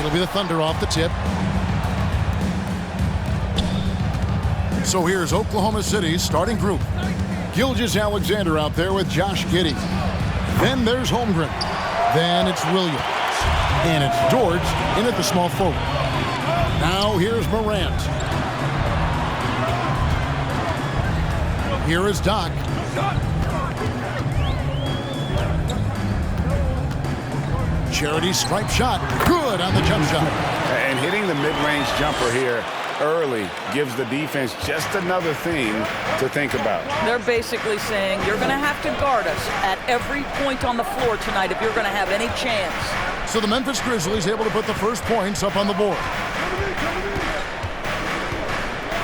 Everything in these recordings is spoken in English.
It'll be the Thunder off the tip. So here's Oklahoma City's starting group. Gilgeous-Alexander out there with Josh Giddey. Then there's Holmgren. Then it's Williams. And it's George in at the small forward. Now here's Morant. Here is Doc. Charity stripe shot. Good on the jump shot. And hitting the mid-range jumper here early gives the defense just another thing to think about. They're basically saying you're going to have to guard us at every point on the floor tonight if you're going to have any chance. So the Memphis Grizzlies able to put the first points up on the board.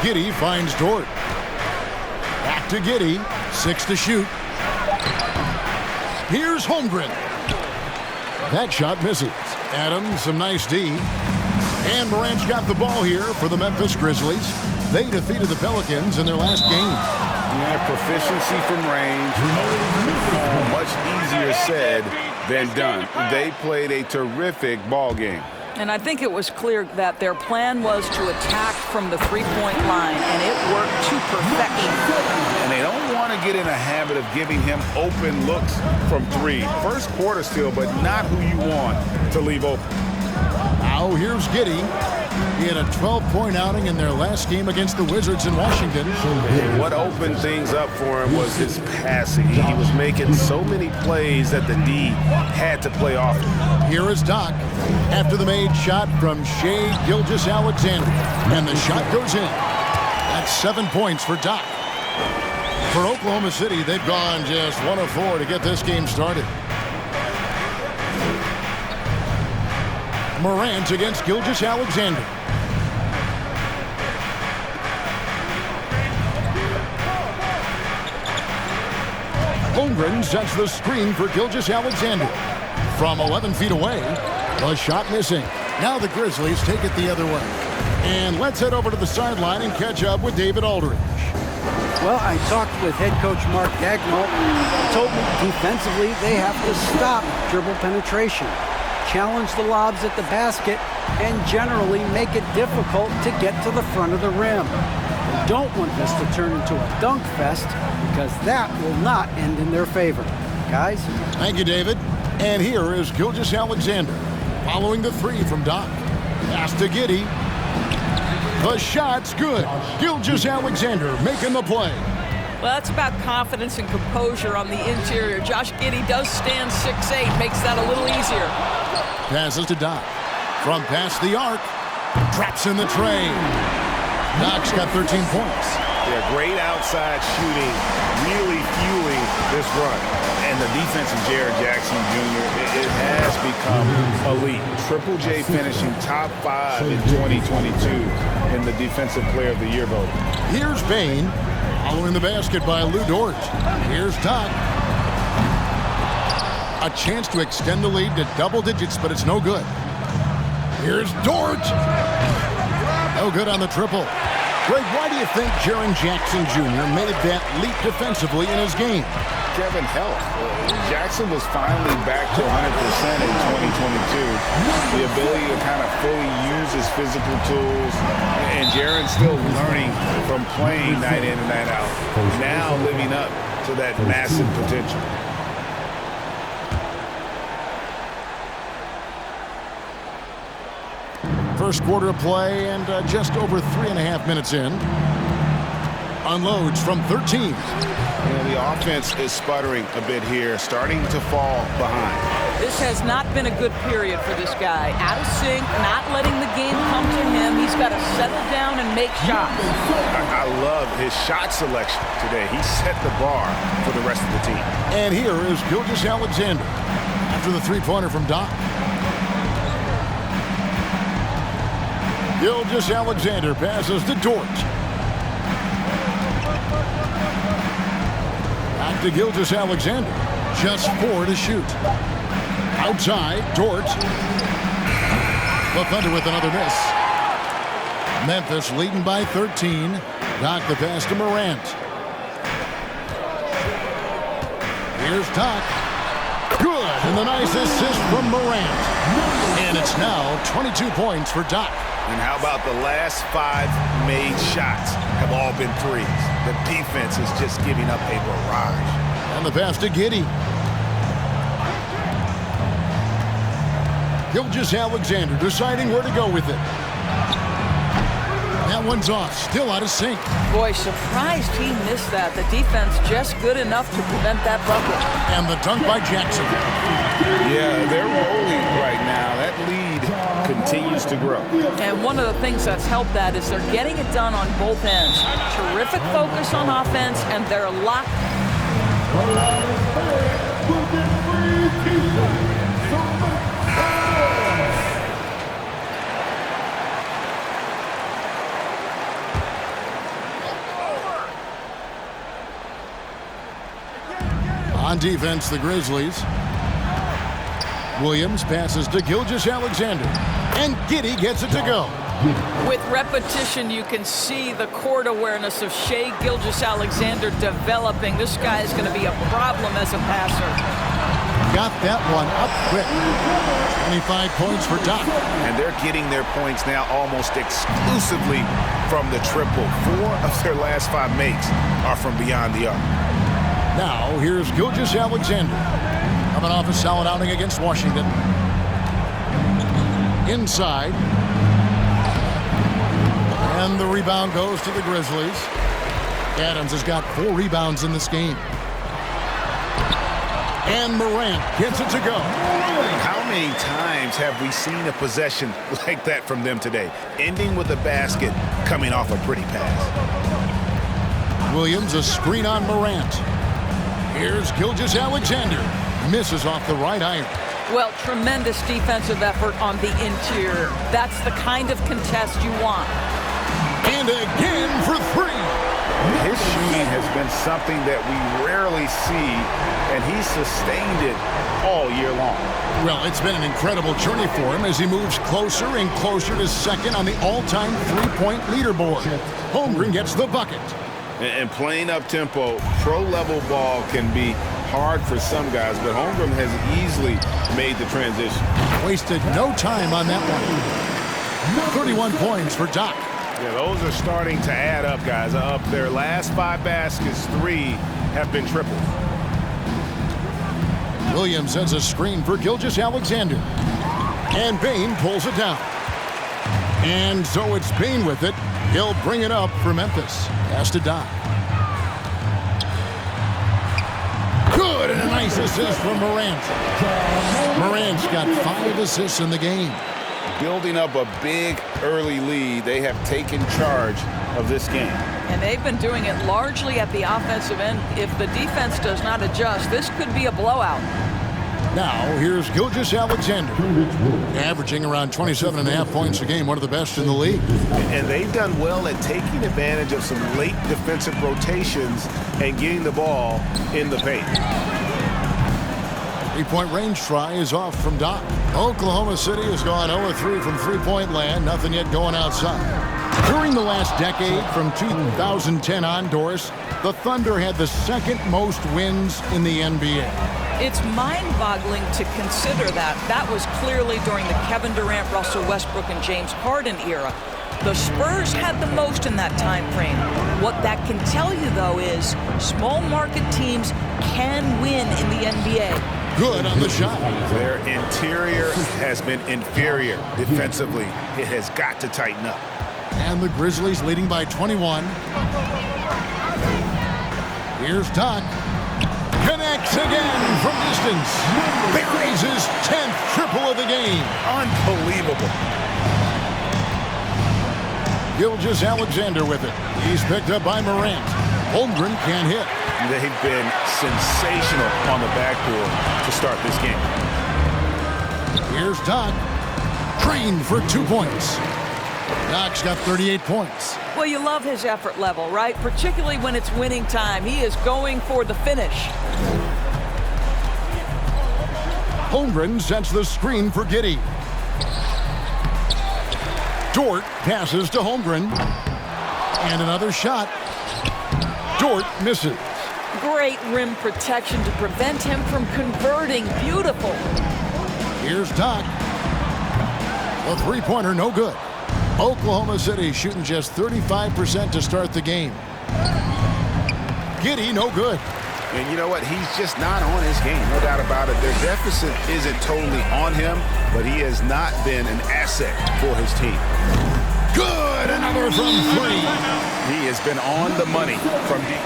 Giddey finds Dort. Back to Giddey. 6 to shoot. Here's Holmgren. That shot misses. Adams, some nice D. And Morant's got the ball here for the Memphis Grizzlies. They defeated the Pelicans in their last game. Yeah, proficiency from range. Much easier said than done. They played a terrific ball game. And I think it was clear that their plan was to attack from the three-point line, and it worked to perfection. And they don't want to get in a habit of giving him open looks from three. First quarter still, but not who you want to leave open. Now here's Giddey. He had a 12-point outing in their last game against the Wizards in Washington. What opened things up for him was his passing. He was making so many plays that the D had to play off. Here is Doc after the made shot from Shai Gilgeous-Alexander. And the shot goes in. That's 7 points for Doc. For Oklahoma City, they've gone just 1 of 4 to get this game started. Morant against Gilgeous-Alexander. Holmgren sets the screen for Gilgeous-Alexander. From 11 feet away, the shot missing. Now the Grizzlies take it the other way. And let's head over to the sideline and catch up with David Aldridge. Well, I talked with head coach Mark Dagnall. He told me defensively they have to stop dribble penetration, challenge the lobs at the basket, and generally make it difficult to get to the front of the rim. They don't want this to turn into a dunk fest because that will not end in their favor. Guys? Thank you, David. And here is Gilgeous-Alexander following the three from Doc. Pass to Giddey. The shot's good. Gilgeous-Alexander making the play. Well, that's about confidence and composure on the interior. Josh Giddey does stand 6'8", makes that a little easier. Passes to Doc. From past the arc. Traps in the tray. Doc's got 13 points. Yeah, great outside shooting, really fueling this run. And the defense of Jared Jackson Jr., it has become elite. Triple J finishing top 5 in 2022 in the Defensive Player of the Year vote. Here's Bane. Following the basket by Lou Dort. Here's Doc. A chance to extend the lead to double digits, but it's no good. Here's Dort. No good on the triple. Greg, why do you think Jaren Jackson Jr. made that leap defensively in his game? Kevin, health. Jackson was finally back to 100% in 2022. The ability to kind of fully use his physical tools. And Jaren's still learning from playing night in and night out. Now living up to that massive potential. First quarter of play and just over 3.5 minutes in. Unloads from 13. The offense is sputtering a bit here, starting to fall behind. This has not been a good period for this guy. Out of sync, not letting the game come to him. He's got to settle down and make shots. I love his shot selection today. He set the bar for the rest of the team. And here is Gilgeous-Alexander after the three-pointer from Doc. Gilgeous-Alexander passes to Dort. Back to Gilgeous-Alexander. Just 4 to shoot. Outside, Dort. The Thunder with another miss. Memphis leading by 13. Doc the pass to Morant. Here's Doc. Good. And the nice assist from Morant. And it's now 22 points for Doc. And how about the last 5 made shots have all been threes? The defense is just giving up a barrage. And the pass to Giddey. Gilgeous-Alexander deciding where to go with it. That one's off, still out of sync. Boy, surprised he missed that. The defense just good enough to prevent that bucket. And the dunk by Jackson. Yeah, they're rolling right now. That lead continues to grow. And one of the things that's helped that is they're getting it done on both ends. Terrific focus on offense, and they're locked. On defense, the Grizzlies. Williams passes to Gilgeous-Alexander. And Giddey gets it to go. With repetition, you can see the court awareness of Shai Gilgeous-Alexander developing. This guy is going to be a problem as a passer. Got that one up quick. 25 points for Doc. And they're getting their points now almost exclusively from the triple. 4 of their last 5 makes are from beyond the arc. Now, here's Gilgeous-Alexander. Coming off a solid outing against Washington. Inside. And the rebound goes to the Grizzlies. Adams has got 4 rebounds in this game. And Morant gets it to go. How many times have we seen a possession like that from them today? Ending with a basket, coming off a pretty pass. Williams, a screen on Morant. Here's Gilgeous-Alexander. Misses off the right iron. Well, tremendous defensive effort on the interior. That's the kind of contest you want. And again for 3. His shooting has been something that we rarely see, and he's sustained it all year long. Well, it's been an incredible journey for him as he moves closer and closer to second on the all-time three-point leaderboard. Holmgren gets the bucket. And playing up-tempo, pro-level ball can be hard for some guys, but Holmgren has easily made the transition. Wasted no time on that one. 31 points for Doc. Yeah, those are starting to add up, guys. Up their last 5 baskets, 3 have been tripled. Williams sends a screen for Gilgeous-Alexander. And Bain pulls it down. And so it's Bain with it. He'll bring it up for Memphis. Pass to Doc. Good, and a nice assist from Morant. Morant's got 5 assists in the game. Building up a big early lead, they have taken charge of this game. And they've been doing it largely at the offensive end. If the defense does not adjust, this could be a blowout. Now, here's Gilgeous-Alexander, averaging around 27.5 points a game, one of the best in the league. And they've done well at taking advantage of some late defensive rotations and getting the ball in the paint. Three-point range try is off from Doc. Oklahoma City has gone 0-3 from three-point land, nothing yet going outside. During the last decade, from 2010 on, Doris, the Thunder had the 2nd most wins in the NBA. It's mind-boggling to consider that. That was clearly during the Kevin Durant, Russell Westbrook, and James Harden era. The Spurs had the most in that time frame. What that can tell you, though, is small market teams can win in the NBA. Good on the shot. Their interior has been inferior defensively. It has got to tighten up. And the Grizzlies leading by 21. Here's Doc. Connects again from distance. Buries his 10th triple of the game. Unbelievable. Gilgeous-Alexander with it. He's picked up by Morant. Holmgren can't hit. They've been sensational on the backboard to start this game. Here's Doc. Trained for 2 points. Doc's got 38 points. Well, you love his effort level, right? Particularly when it's winning time. He is going for the finish. Holmgren sets the screen for Giddey. Dort passes to Holmgren. And another shot. Dort misses. Great rim protection to prevent him from converting. Beautiful. Here's Doc. The three-pointer, no good. Oklahoma City shooting just 35% to start the game. Giddey, no good. And you know what? He's just not on his game, no doubt about it. Their deficit isn't totally on him, but he has not been an asset for his team. Good, another from three. He has been on the money from deep.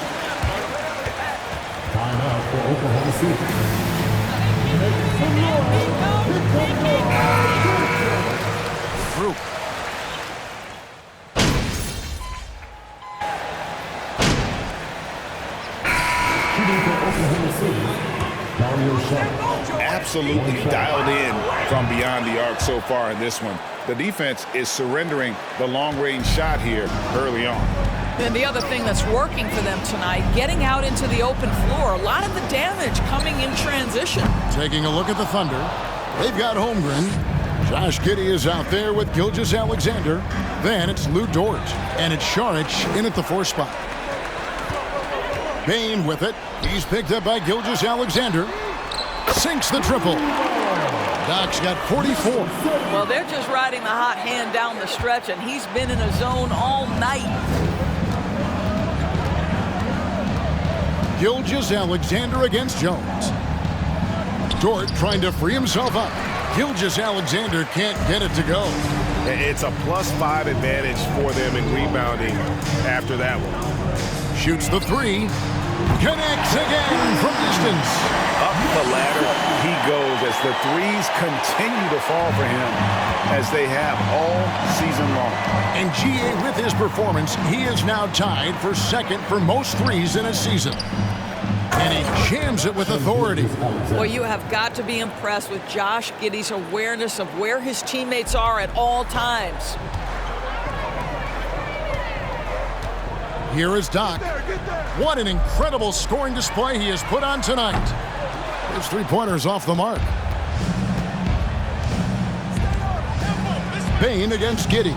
Timeout for Oklahoma City. Group. Absolutely dialed in from beyond the arc so far in this one. The defense is surrendering the long-range shot here early on. And the other thing that's working for them tonight, getting out into the open floor. A lot of the damage coming in transition. Taking a look at the Thunder. They've got Holmgren. Josh Giddey is out there with Gilgeous-Alexander. Then it's Lou Dort. And it's Šarić in at the 4 spot. Bane with it. He's picked up by Gilgeous-Alexander. Sinks the triple. Doc's got 44. Well, they're just riding the hot hand down the stretch, and he's been in a zone all night. Gilgeous-Alexander against Jones. Dort trying to free himself up. Gilgeous-Alexander can't get it to go. It's a +5 advantage for them in rebounding after that one. Shoots the three. Connects again from distance. Up the ladder he goes as the threes continue to fall for him as they have all season long. And GA, with his performance, he is now tied for second for most threes in a season. And he jams it with authority. Well, you have got to be impressed with Josh Giddey's awareness of where his teammates are at all times. Here is Doc. What an incredible scoring display he has put on tonight. His three-pointer's off the mark. Bane against Giddey.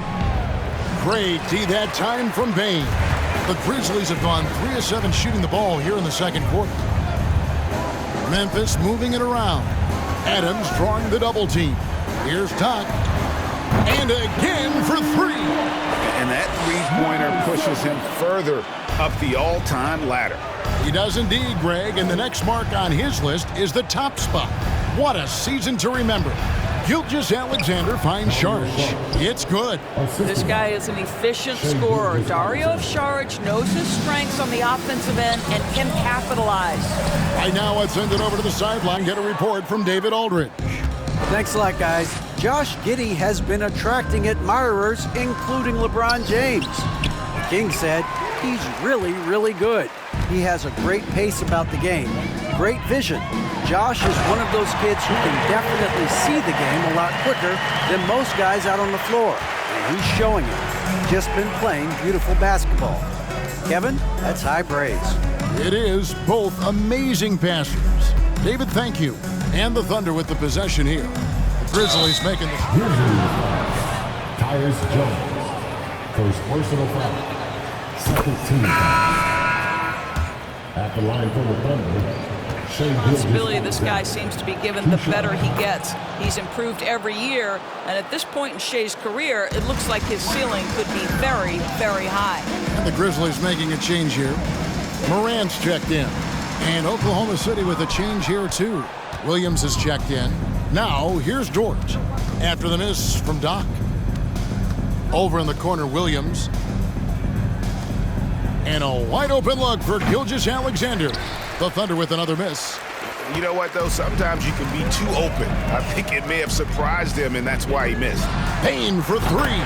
Great D that time from Bane. The Grizzlies have gone 3 of 7 shooting the ball here in the second quarter. Memphis moving it around. Adams drawing the double team. Here's Doc. And again for three. And that three-pointer pushes him further up the all-time ladder. He does indeed, Greg, and the next mark on his list is the top spot. What a season to remember. Gilgeous-Alexander finds Šarić. It's good. This guy is an efficient scorer. Dario Šarić knows his strengths on the offensive end and can capitalize. Right now, let's send it over to the sideline, get a report from David Aldridge. Thanks a lot, guys. Josh Giddey has been attracting admirers, including LeBron James. The King said he's really, really good. He has a great pace about the game, great vision. Josh is one of those kids who can definitely see the game a lot quicker than most guys out on the floor. And he's showing it. Just been playing beautiful basketball. Kevin, that's high praise. It is both amazing passers. David, thank you. And the Thunder with the possession here. The Grizzlies making the... Tyus Jones. First personal foul. Second team foul. At the line for the Thunder. Responsibility this guy seems to be given the better he gets. He's improved every year, and at this point in Shea's career, it looks like his ceiling could be very, very high. And the Grizzlies making a change here. Morant's checked in. And Oklahoma City with a change here, too. Williams has checked in. Now, here's Dort. After the miss from Doc. Over in the corner, Williams. And a wide-open look for Gilgeous-Alexander. The Thunder with another miss. You know what, though? Sometimes you can be too open. I think it may have surprised him, and that's why he missed. Payne for three.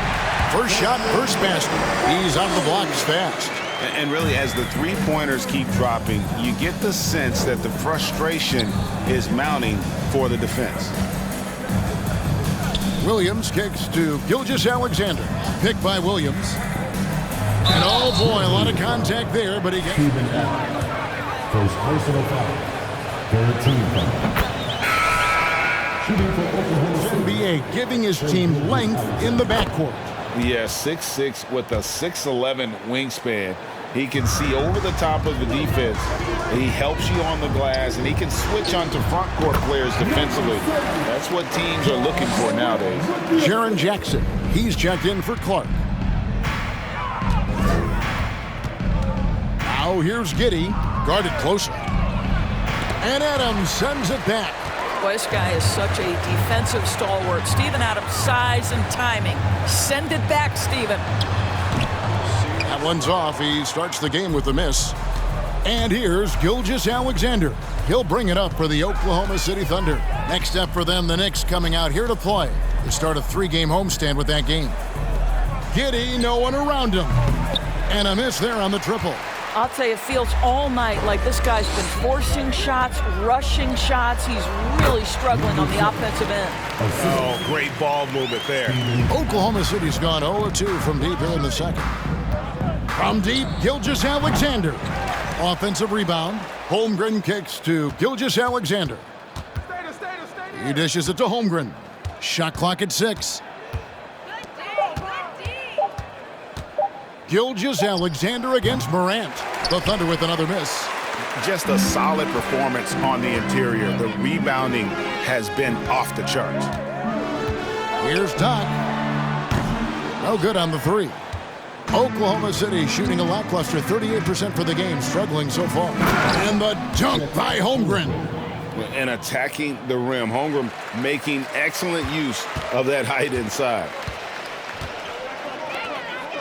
First shot, first basket. He's out of the blocks fast. And really, as the three-pointers keep dropping, you get the sense that the frustration is mounting for the defense. Williams kicks to Gilgeous-Alexander. Picked by Williams. And oh boy, a lot of contact there, but he gets... First personal foul. Third team foul. Shooting for Oklahoma City. NBA giving his team length in the backcourt. Yeah, 6'6" with a 6'11" wingspan. He can see over the top of the defense. He helps you on the glass, and he can switch onto front court players defensively. That's what teams are looking for nowadays. Jaren Jackson, he's checked in for Clark. Now here's Giddey, guarded closer. And Adams sends it back. Boy, this guy is such a defensive stalwart. Steven Adams, size and timing. Send it back, Steven. That one's off. He starts the game with a miss. And here's Gilgeous-Alexander. He'll bring it up for the Oklahoma City Thunder. Next up for them, the Knicks coming out here to play. They start a 3-game homestand with that game. Giddey, no one around him. And a miss there on the triple. I'll tell you, it feels all night like this guy's been forcing shots, rushing shots. He's really struggling on the offensive end. Oh, great ball movement there. Oklahoma City's gone 0-2 from deep here in the second. From deep, Gilgeous-Alexander. Offensive rebound. Holmgren kicks to Gilgeous-Alexander. He dishes it to Holmgren. Shot clock at 6. Gilgeous-Alexander against Morant. The Thunder with another miss. Just a solid performance on the interior. The rebounding has been off the charts. Here's Doc. No good on the 3. Oklahoma City shooting a lackluster 38% for the game, struggling so far. And the dunk by Holmgren. And attacking the rim. Holmgren making excellent use of that height inside.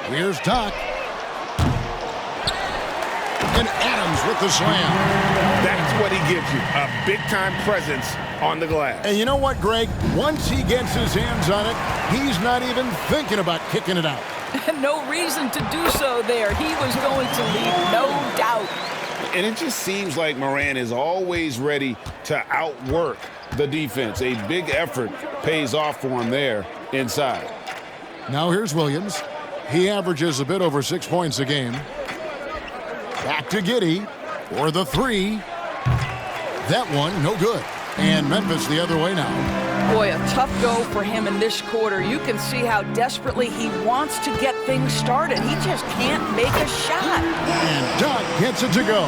Here's Doc. And Adams with the slam. That's what he gives you, a big-time presence on the glass. And you know what, Greg? Once he gets his hands on it, he's not even thinking about kicking it out. No reason to do so there. He was going to leave, no doubt. And it just seems like Morant is always ready to outwork the defense. A big effort pays off for him there inside. Now here's Williams. He averages a bit over 6 points a game. Back to Giddey for the 3. That one, no good. And Memphis the other way now. Boy, a tough go for him in this quarter. You can see how desperately he wants to get things started. He just can't make a shot. And Doc gets it to go.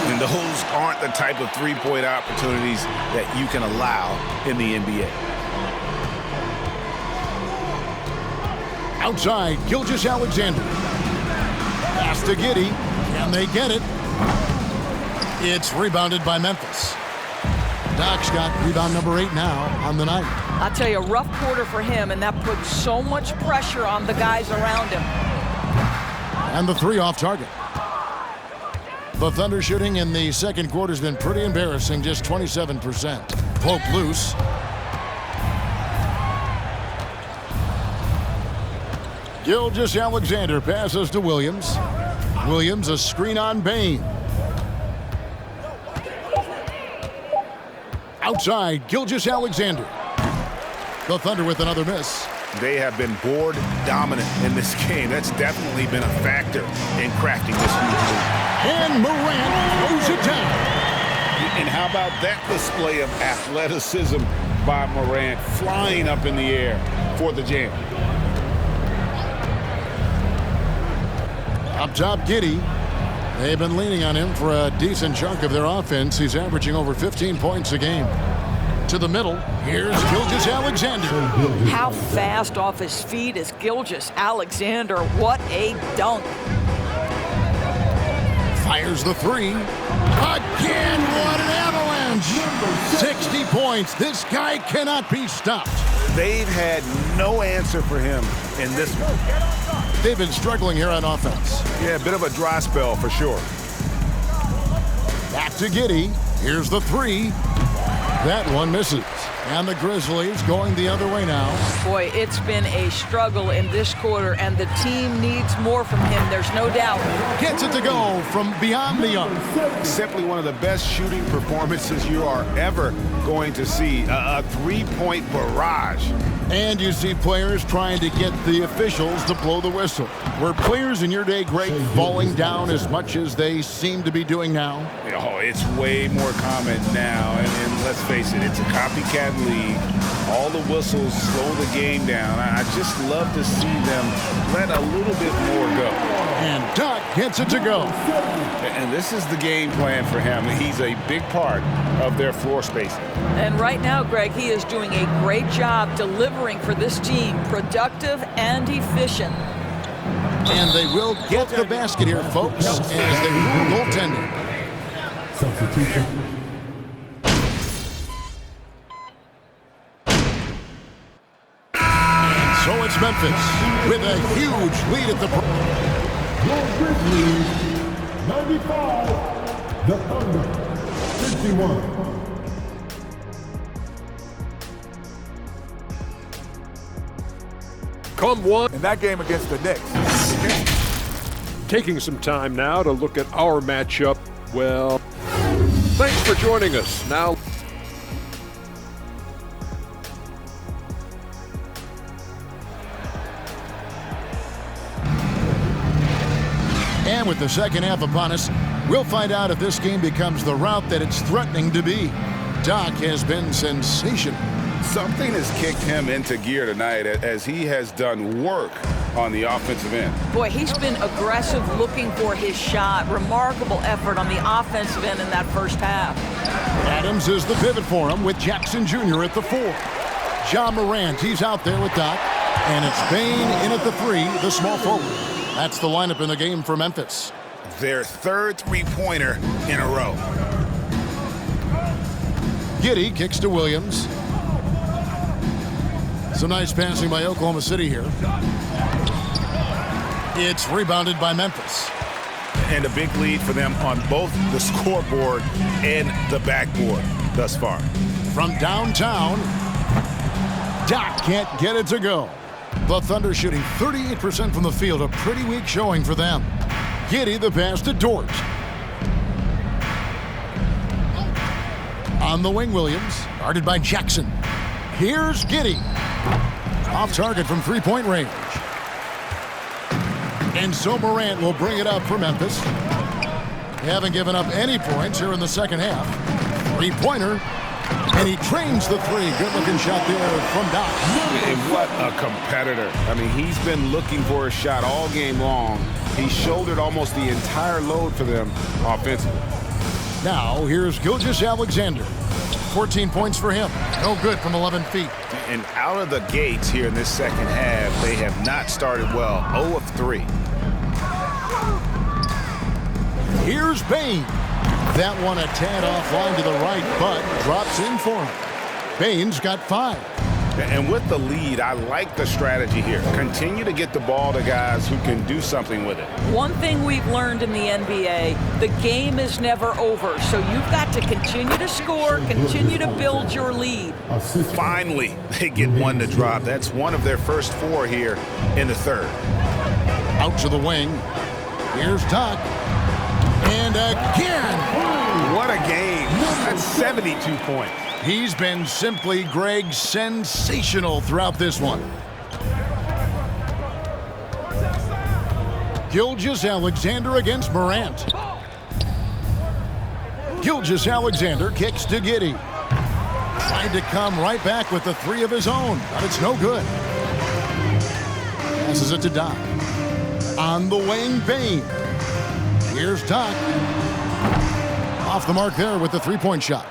And those aren't the type of three-point opportunities that you can allow in the NBA. Outside, Gilgeous-Alexander. Pass to Giddey. Can they get it? It's rebounded by Memphis. Doc's got rebound number 8 now on the night. I'll tell you, a rough quarter for him, and that puts so much pressure on the guys around him. And the 3 off target. The Thunder shooting in the second quarter has been pretty embarrassing, just 27%. Pope loose. Gilgeous-Alexander passes to Williams. Williams, a screen on Bain. Outside, Gilgeous-Alexander. The Thunder with another miss. They have been board dominant in this game. That's definitely been a factor in crafting this lead. And Morant throws it down. And how about that display of athleticism by Morant, flying up in the air for the jam. Up top, Giddey. They've been leaning on him for a decent chunk of their offense. He's averaging over 15 points a game. To the middle, here's Gilgeous-Alexander. How fast off his feet is Gilgeous-Alexander. What a dunk. Fires the 3. Again, what an avalanche. 60 points. This guy cannot be stopped. They've had no answer for him in this one. They've been struggling here on offense. Yeah, a bit of a dry spell for sure. Back to Giddey. Here's the 3. That one misses. And the Grizzlies going the other way now. Boy, it's been a struggle in this quarter, and the team needs more from him, there's no doubt. Gets it to go from beyond the arc. Simply one of the best shooting performances you are ever going to see. A three-point barrage. And you see players trying to get the officials to blow the whistle. Were players in your day, Greg, falling down as much as they seem to be doing now? Oh, it's way more common now. And let's face it, it's a copycat league. All the whistles slow the game down. I just love to see them let a little bit more go. And Doc gets it to go. And this is the game plan for him. He's a big part of their floor spacing. And right now, Greg, he is doing a great job delivering for this team, productive and efficient. And they will get the basket here, folks, as they move goaltending. Substitution. So it's Memphis with a huge lead at the Your Grizzlies, 95. The Thunder, 51. Come one in that game against the Knicks. Taking some time now to look at our matchup. Well, thanks for joining us. Now, And with the second half upon us, we'll find out if this game becomes the route that it's threatening to be. Doc has been sensational. Something has kicked him into gear tonight as he has done work on the offensive end. Boy, he's been aggressive looking for his shot. Remarkable effort on the offensive end in that first half. Adams is the pivot for him with Jackson Jr. at the 4. John Morant, he's out there with Doc. And it's Bane in at the 3, the small forward. That's the lineup in the game for Memphis. Their third three-pointer in a row. Giddey kicks to Williams. Some nice passing by Oklahoma City here. It's rebounded by Memphis. And a big lead for them on both the scoreboard and the backboard thus far. From downtown, Doc can't get it to go. The Thunder shooting 38% from the field, a pretty weak showing for them. Giddey the pass to Dort. On the wing, Williams, guarded by Jackson. Here's Giddey. Off target from three-point range. And so Morant will bring it up for Memphis. They haven't given up any points here in the second half. Three-pointer. And he trains the 3. Good-looking shot there from Doc. And what a competitor. I mean, he's been looking for a shot all game long. He shouldered almost the entire load for them offensively. Now, here's Gilgeous-Alexander. 14 points for him. No good from 11 feet. And out of the gates here in this second half, they have not started well. 0 of 3. Here's Bane. That one a tad offline to the right, but drops in for him. Bane's got 5. And with the lead, I like the strategy here. Continue to get the ball to guys who can do something with it. One thing we've learned in the NBA, the game is never over. So you've got to continue to score, continue to build your lead. Finally, they get one to drop. That's one of their first 4 here in the third. Out to the wing. Here's Doc. And again. What a game. That's 72 points. He's been simply, Greg, sensational throughout this one. Gilgeous-Alexander against Morant. Gilgeous-Alexander kicks to Giddey. Tried to come right back with the 3 of his own, but it's no good. Passes it to Doc. On the wing, Bane. Here's Doc. Off the mark there with the 3-point shot.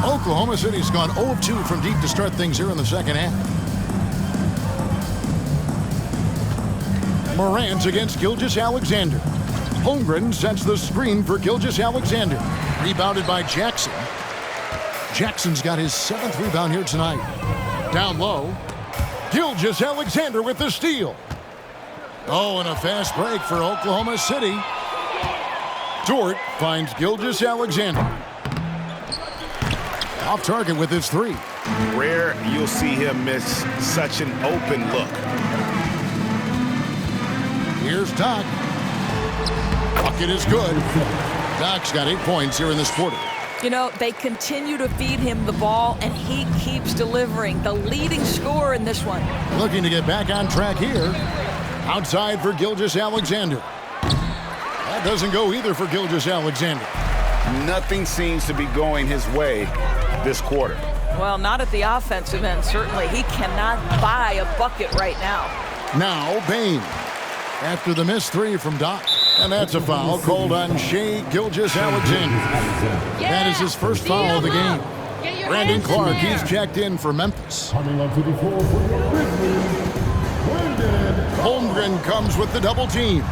Oklahoma City's gone 0 of 2 from deep to start things here in the second half. Morant against Gilgeous-Alexander. Holmgren sets the screen for Gilgeous-Alexander. Rebounded by Jackson. Jackson's got his 7th rebound here tonight. Down low. Gilgeous-Alexander with the steal. Oh, and a fast break for Oklahoma City. Dort finds Gilgeous-Alexander. Off target with his 3. Rare you'll see him miss such an open look. Here's Doc. Bucket is good. Doc's got 8 points here in this quarter. You know, they continue to feed him the ball, and he keeps delivering. The leading scorer in this one. Looking to get back on track here. Outside for Gilgeous-Alexander. That doesn't go either for Gilgeous-Alexander. nothing seems to be going his way this quarter. Well, not at the offensive end, certainly. He cannot buy a bucket right now. Now, Bain. After the missed three from Doc. And that's a foul called on Shai Gilgeous-Alexander. That is his first foul of the game. Brandon Clark, he's checked in for Memphis. Coming onto the floor for the Grizzlies, Holmgren comes with the double team.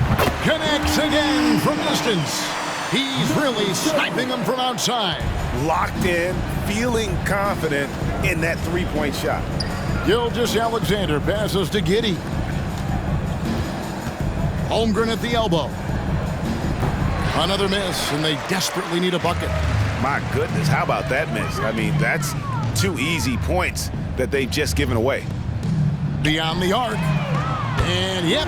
Connects again from distance. He's really sniping him from outside. Locked in, feeling confident in that three-point shot. Gilgeous-Alexander passes to Giddey. Holmgren at the elbow. Another miss, and they desperately need a bucket. My goodness, how about that miss? I mean, that's 2 easy points that they've just given away. Beyond the arc. And yep,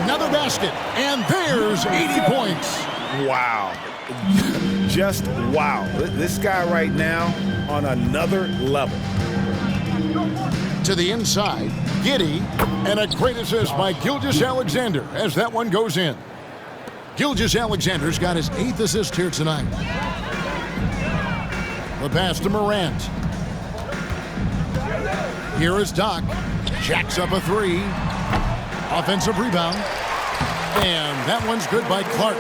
another basket. And there's 80 points. Wow. Just wow. This guy right now on another level. To the inside, Giddey, and a great assist by Gilgeous-Alexander as that one goes in. Gilgeous-Alexander's got his 8th assist here tonight. The pass to Morant. Here is Doc. Jacks up a three. Offensive rebound. And that one's good by Clark.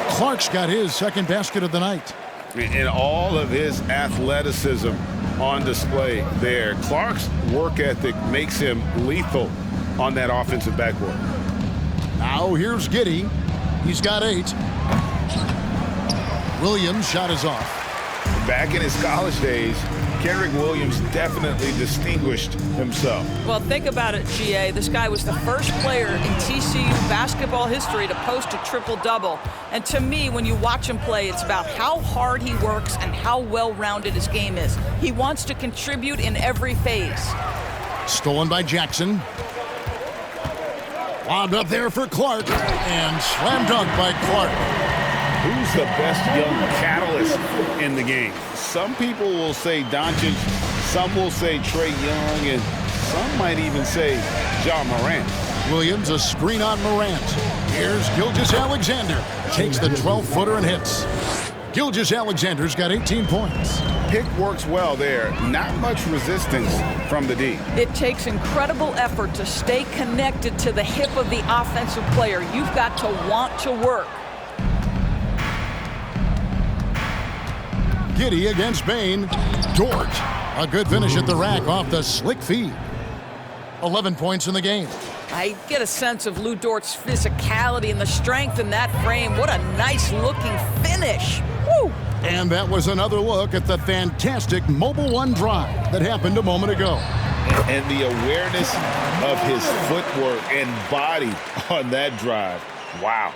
Clark's got his 2nd basket of the night. And all of his athleticism on display there. Clark's work ethic makes him lethal on that offensive backboard. Now here's Giddey. He's got 8. Williams' shot is off. Back in his college days, Kenrich Williams definitely distinguished himself. Well, think about it, GA. This guy was the first player in TCU basketball history to post a triple-double. And to me, when you watch him play, it's about how hard he works and how well-rounded his game is. He wants to contribute in every phase. Stolen by Jackson. Wound up there for Clark. And slam dunk by Clark. Who's the best young catalyst in the game? Some people will say Doncic, some will say Trae Young, and some might even say Ja Morant. Williams, a screen on Morant. Here's Gilgeous-Alexander. Takes the 12-footer and hits. Gilgeous-Alexander's got 18 points. Pick works well there. Not much resistance from the D. It takes incredible effort to stay connected to the hip of the offensive player. You've got to want to work. Giddey against Bain. Dort. A good finish at the rack off the slick feed. 11 points in the game. I get a sense of Lou Dort's physicality and the strength in that frame. What a nice-looking finish. Woo! And that was another look at the fantastic Mobile One drive that happened a moment ago. And the awareness of his footwork and body on that drive. Wow.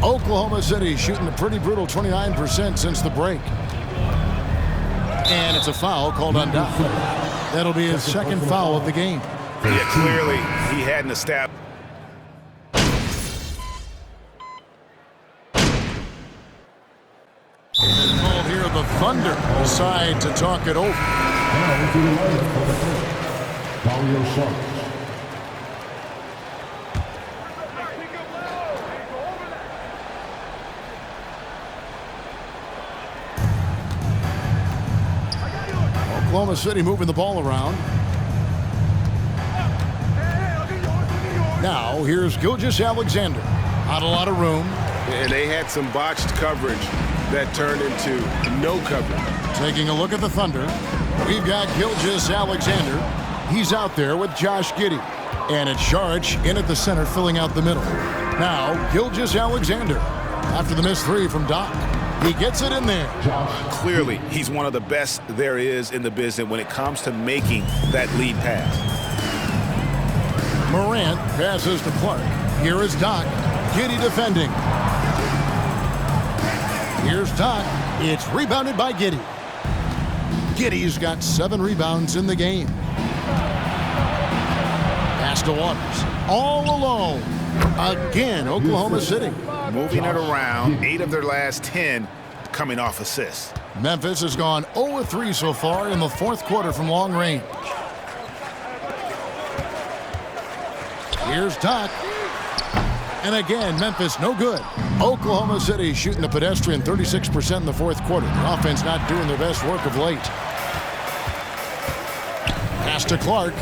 Oklahoma City shooting a pretty brutal 29% since the break. And it's a foul called on Doc. That'll be his 2nd foul of the game. Yeah, clearly he hadn't established. Call here, the Thunder decide to talk it over. Now to the line for the first, Dario Saric. Oklahoma City moving the ball around. Now, here's Gilgeous-Alexander. Not a lot of room. And they had some botched coverage that turned into no coverage. Taking a look at the Thunder. We've got Gilgeous-Alexander. He's out there with Josh Giddey. And it's Saric in at the center, filling out the middle. Now, Gilgeous-Alexander. After the missed three from Doc. He gets it in there. Clearly, he's one of the best there is in the business when it comes to making that lead pass. Morant passes to Clark. Here is Doc. Giddey defending. Here's Doc. It's rebounded by Giddey. Giddey's got 7 rebounds in the game. Pass to Waters. All alone. Again, Oklahoma City. Moving it around, 8 of their last 10 coming off assists. Memphis has gone 0-3 so far in the 4th quarter from long range. Here's Doc. And again, Memphis no good. Oklahoma City shooting a pedestrian 36% in the fourth quarter. The offense not doing their best work of late. Pass to Clark.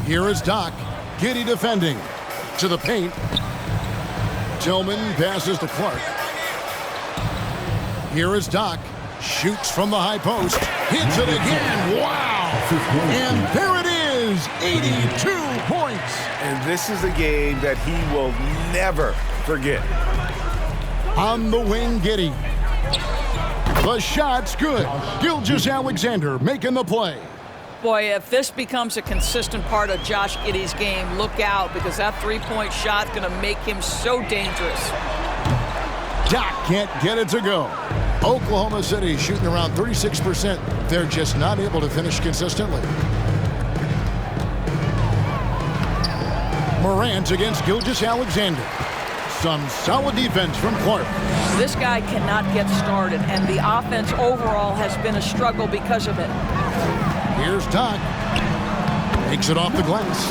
Here is Doc. Giddy defending. To the paint. Tillman passes to Clark. Here is Doc. Shoots from the high post. Hits it again. Wow! And there it is. 82 points. And this is a game that he will never forget. On the wing, Giddy. The shot's good. Gilgeous-Alexander making the play. Boy, if this becomes a consistent part of Josh Giddey's game, look out, because that three-point shot's going to make him so dangerous. Doc can't get it to go. Oklahoma City shooting around 36%. They're just not able to finish consistently. Morant against Gilgeous-Alexander. Some solid defense from Clark. This guy cannot get started, and the offense overall has been a struggle because of it. Here's Doc. Takes it off the glass.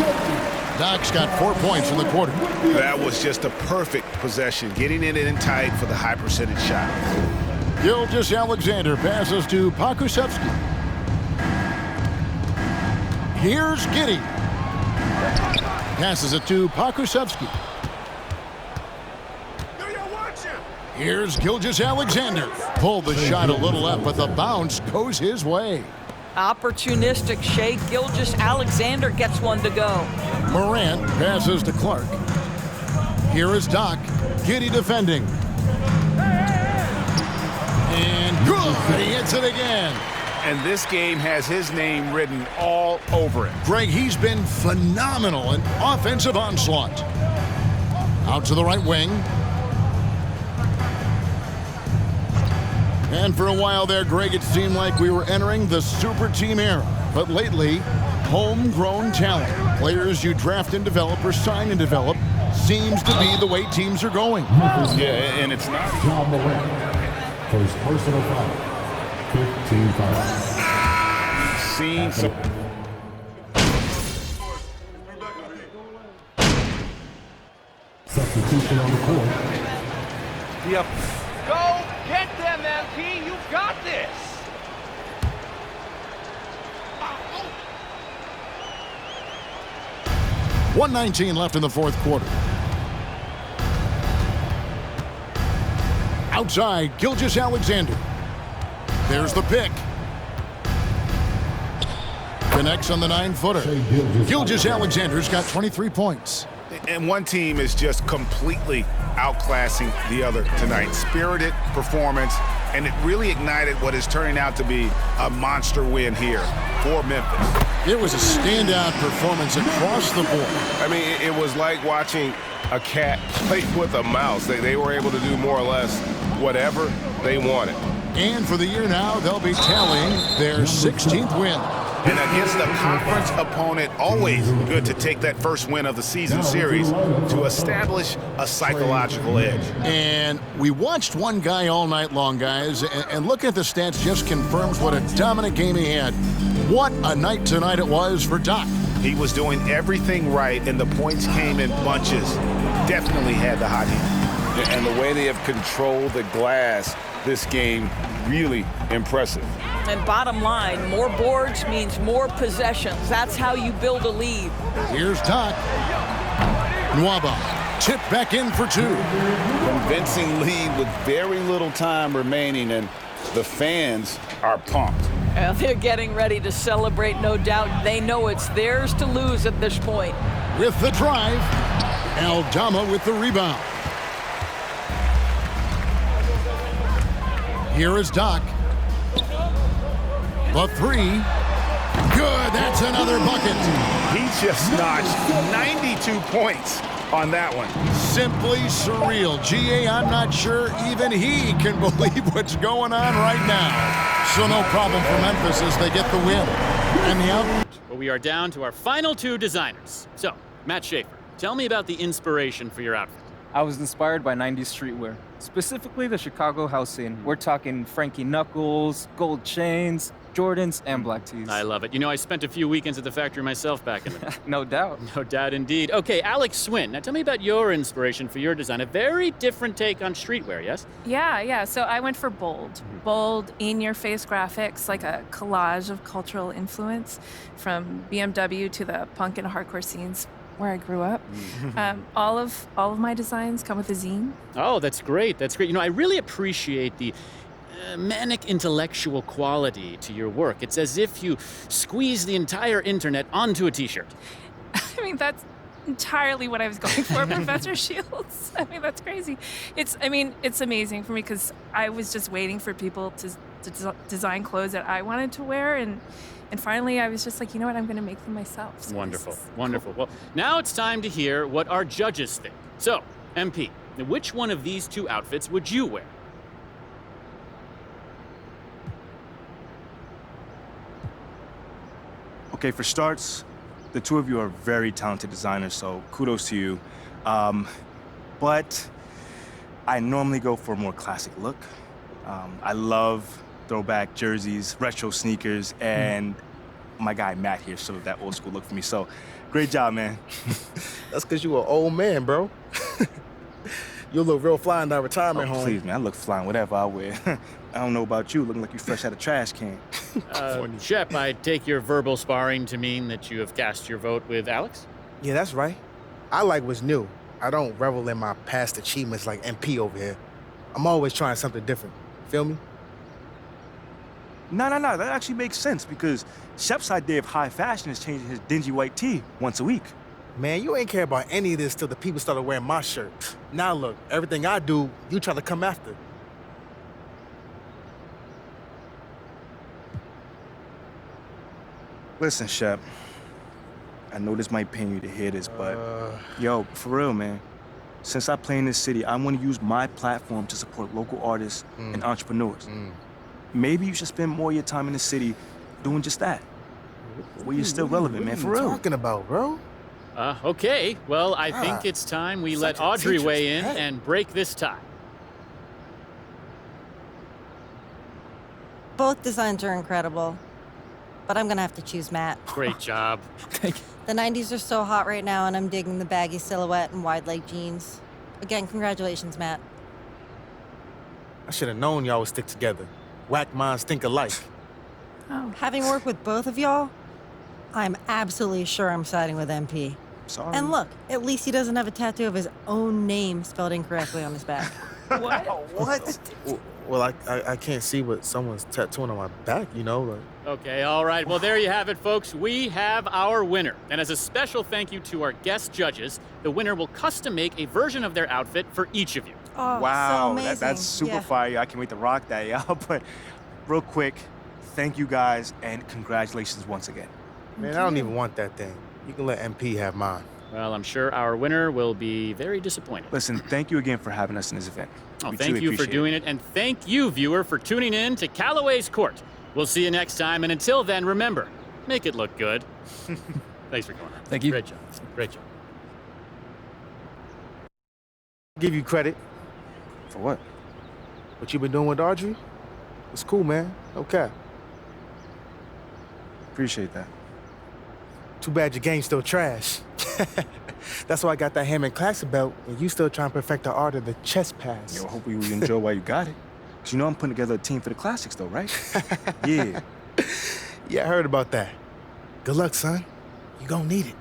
Doc's got 4 points in the quarter. That was just a perfect possession, getting it in tight for the high percentage shot. Gilgeous-Alexander passes to Pakusevsky. Here's Giddy. Passes it to Pakusevsky. Here's Gilgeous-Alexander. Pulled the shot a little up, but the bounce goes his way. Opportunistic Shea Gilgeous-Alexander gets one to go. Morant passes to Clark. Here is Doc. Giddy defending. And good. He hits it again. And this game has his name written all over it. Greg, he's been phenomenal in offensive onslaught. Out to the right wing. And for a while there, Greg, it seemed like we were entering the super team era. But lately, homegrown talent, players you draft and develop or sign and develop, seems to be the way teams are going. Yeah, and it's not. John Morant. First personal foul. 15 fouls. Seen some. Substitution on the court. Yep. Go get them, MP. You got this. 1:19 left in the fourth quarter. Outside, Gilgeous-Alexander. There's the pick. Connects on the 9-footer. Gilgeous-Alexander's got 23 points. And one team is just completely outclassing the other tonight. Spirited performance, and it really ignited what is turning out to be a monster win here for Memphis. It was a standout performance across the board. I mean, it was like watching a cat play with a mouse. They were able to do more or less whatever they wanted. And for the year now, they'll be tallying their 16th win. And against a conference opponent, always good to take that first win of the season series to establish a psychological edge. And we watched one guy all night long, guys, and looking at the stats just confirms what a dominant game he had. What a night tonight it was for Doc. He was doing everything right, and the points came in bunches. Definitely had the hot hand. And the way they have controlled the glass this game, really impressive. And bottom line, more boards means more possessions. That's how you build a lead. Here's Doc. Nwaba tipped back in for two. Convincing lead with very little time remaining, and the fans are pumped. They're getting ready to celebrate, no doubt. They know it's theirs to lose at this point. With the drive, Aldama with the rebound. Here is Doc. The three. Good, that's another bucket. He just notched 92 points on that one. Simply surreal. GA, I'm not sure even he can believe what's going on right now. So no problem for Memphis as they get the win. And the out. Well, we are down to our final two designers. So, Matt Schaefer, tell me about the inspiration for your outfit. I was inspired by 90s streetwear, specifically the Chicago house scene. We're talking Frankie Knuckles, gold chains, Jordans, and black tees. I love it. You know, I spent a few weekends at the factory myself back in the day. No doubt. No doubt indeed. Okay, Alex Swin, now tell me about your inspiration for your design. A very different take on streetwear, yes? Yeah. So I went for bold. Bold, in-your-face graphics, like a collage of cultural influence from BMW to the punk and hardcore scenes where I grew up. All of my designs come with a zine. Oh, that's great. That's great. You know, I really appreciate the manic intellectual quality to your work. It's as if you squeeze the entire internet onto a t-shirt. I mean, that's entirely what I was going for, Professor Shields. I mean, that's crazy. It's amazing for me because I was just waiting for people to design clothes that I wanted to wear, and finally I was just like, you know what, I'm going to make them myself. So Wonderful. Well, now it's time to hear what our judges think. So, MP, which one of these two outfits would you wear? Okay, for starts, the two of you are very talented designers, so kudos to you. But I normally go for a more classic look. I love throwback jerseys, retro sneakers, and my guy Matt here showed that old school look for me. So, great job, man. That's because you an old man, bro. You look real fly in that retirement home. Please, man, I look flying, whatever I wear. I don't know about you, looking like you fresh out of trash can. Shep, I take your verbal sparring to mean that you have cast your vote with Alex? Yeah, that's right. I like what's new. I don't revel in my past achievements like MP over here. I'm always trying something different. Feel me? No, that actually makes sense because Shep's idea of high fashion is changing his dingy white tee once a week. Man, you ain't care about any of this till the people started wearing my shirt. Now look, everything I do, you try to come after. Listen, Shep, I know this might pain you to hear this, but yo, for real, man, since I play in this city, I want to use my platform to support local artists and entrepreneurs. Maybe you should spend more of your time in the city doing just that. Where you're still relevant, man, for real. What are you talking about, bro? Okay. Well, I think it's time we let Audrey weigh in and break this tie. Both designs are incredible, but I'm gonna have to choose Matt. Great job. Thank you. The 90s are so hot right now, and I'm digging the baggy silhouette and wide leg jeans. Again, congratulations, Matt. I should have known y'all would stick together. Whack minds think alike. Oh. Having worked with both of y'all, I'm absolutely sure I'm siding with MP. Sorry. And look, at least he doesn't have a tattoo of his own name spelled incorrectly on his back. What? What? Well, I can't see what someone's tattooing on my back, you know? Like... Okay, all right. Well, there you have it, folks. We have our winner. And as a special thank you to our guest judges, the winner will custom make a version of their outfit for each of you. Oh, wow, so amazing. that's super fire. I can't wait to rock that, y'all. But real quick, thank you guys, and congratulations once again. Man, I don't even want that thing. You can let MP have mine. Well, I'm sure our winner will be very disappointed. Listen, thank you again for having us in this event. Oh, We thank truly you for appreciate doing it. And thank you, viewer, for tuning in to Callaway's Court. We'll see you next time. And until then, remember, make it look good. Thanks for coming. Thank you. Great job. Great job. Give you credit. For what? What you been doing with Audrey? It's cool, man. Okay. Appreciate that. Too bad your game's still trash. That's why I got that Hammond Classic belt, and you still trying to perfect the art of the chest pass. Yo, hopefully you enjoy while you got it. Because you know I'm putting together a team for the classics, though, right? Yeah. Yeah, I heard about that. Good luck, son. You gonna need it.